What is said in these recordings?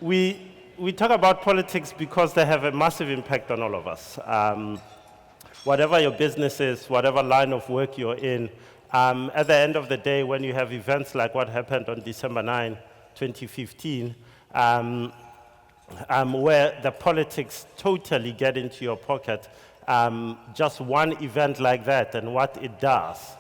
we talk about politics because they have a massive impact on all of us. Whatever your business is, whatever line of work you're in, at the end of the day, when you have events like what happened on December 9, 2015, where the politics totally get into your pocket, just one event like that and what it does.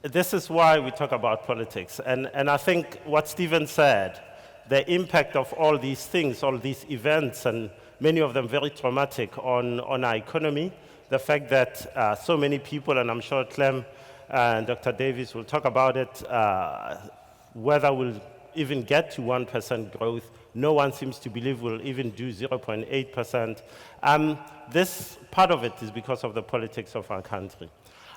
This is why we talk about politics. And I think what Stephen said, the impact of all these things, all these events, and many of them very traumatic on our economy, the fact that so many people, and I'm sure Clem and Dr. Davies will talk about it, whether we'll even get to 1% growth, no one seems to believe we'll even do 0.8%. This part of it is because of the politics of our country.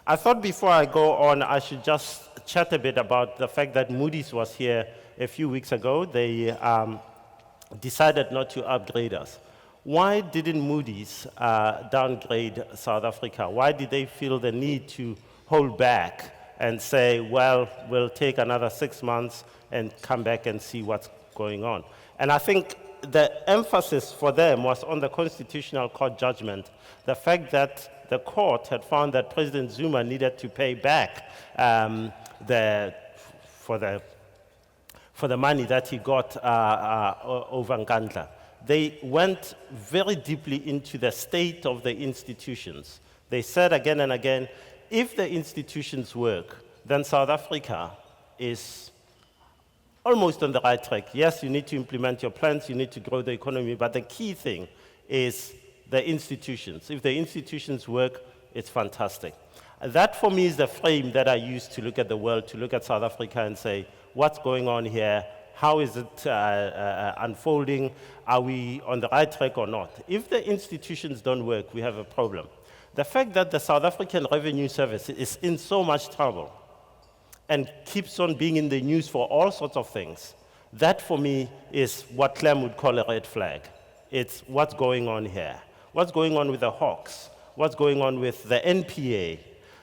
I thought before I go on, I should just chat a bit about the fact that Moody's was here a few weeks ago. They decided not to upgrade us. Why didn't Moody's downgrade South Africa? Why did they feel the need to hold back and say, well, we'll take another 6 months and come back and see what's going on? And I think the emphasis for them was on the Constitutional Court judgment, the fact that the court had found that President Zuma needed to pay back for the money that he got over Nkandla. They went very deeply into the state of the institutions. They said again and again, if the institutions work, then South Africa is almost on the right track. Yes, you need to implement your plans, you need to grow the economy, but the key thing is the institutions. If the institutions work, it's fantastic. That for me is the frame that I use to look at the world, to look at South Africa and say, what's going on here? How is it unfolding? Are we on the right track or not? If the institutions don't work, we have a problem. The fact that the South African Revenue Service is in so much trouble and keeps on being in the news for all sorts of things, that for me is what Clem would call a red flag. It's what's going on here. What's going on with the Hawks? What's going on with the NPA?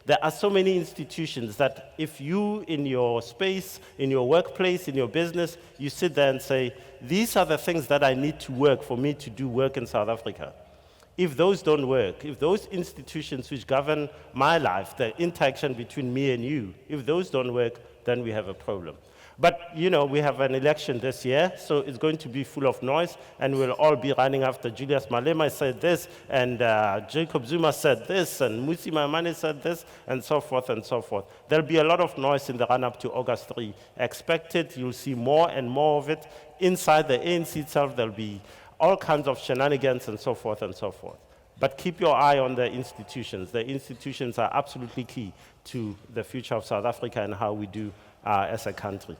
There are so many institutions that if you, in your space, in your workplace, in your business, you sit there and say, these are the things that I need to work for me to do work in South Africa. If those don't work, if those institutions which govern my life, the interaction between me and you, if those don't work, then we have a problem. But, you know, we have an election this year, so it's going to be full of noise, and we'll all be running after Julius Malema said this, and Jacob Zuma said this, and Musi Maimane said this, and so forth and so forth. There'll be a lot of noise in the run-up to August 3. Expect it. You'll see more and more of it. Inside the ANC itself, there'll be all kinds of shenanigans and so forth and so forth. But keep your eye on the institutions. The institutions are absolutely key to the future of South Africa and how we do as a country.